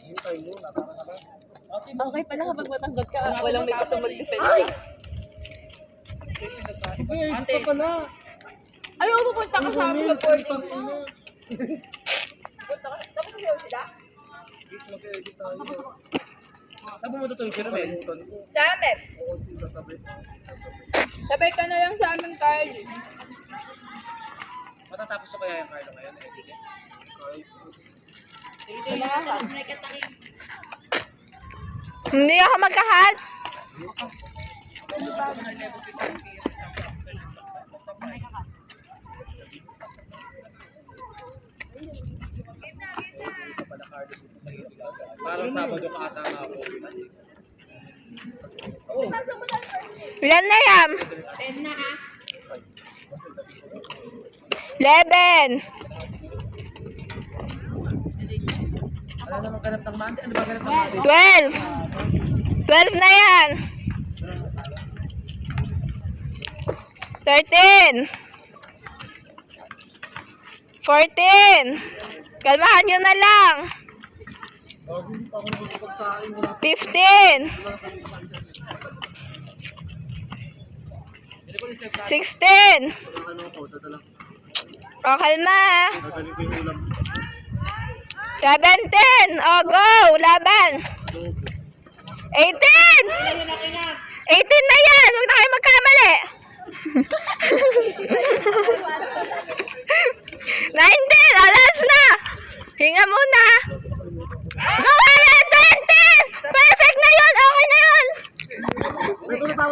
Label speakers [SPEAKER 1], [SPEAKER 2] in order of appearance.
[SPEAKER 1] Hintay mo, nakakala.
[SPEAKER 2] Okay pala kapag matanggot ka, walang may pasang mag-defend.
[SPEAKER 1] Ate, ito pala.
[SPEAKER 2] Ayaw, pupunta ka sa amin sa boarding mo. Pupunta ka. Tapos sasayaw sila?
[SPEAKER 1] Saan mo ito yung Jeromel?
[SPEAKER 2] Sa amin.
[SPEAKER 1] Oo, sila sabi.
[SPEAKER 2] Sabay ka na lang sa amin, Carly.
[SPEAKER 1] Matatapos na kaya yung Carlo ngayon?
[SPEAKER 3] Hindi ako magkahat.
[SPEAKER 1] Parang Sabado ka ata nga ako.
[SPEAKER 3] Ilan na yan?
[SPEAKER 2] 10 na ha.
[SPEAKER 3] 11.
[SPEAKER 1] Ano naman ganap ng Monday? Ano ba ganap ng Monday?
[SPEAKER 3] 12. 12 na yan. 13. 14. Kalmahan nyo na lang. 15. 16. O, kalma. 17. O, go. Laban. 18. 18 na yan. Huwag na kayo magkamali. 19. Alas na. Hinga muna.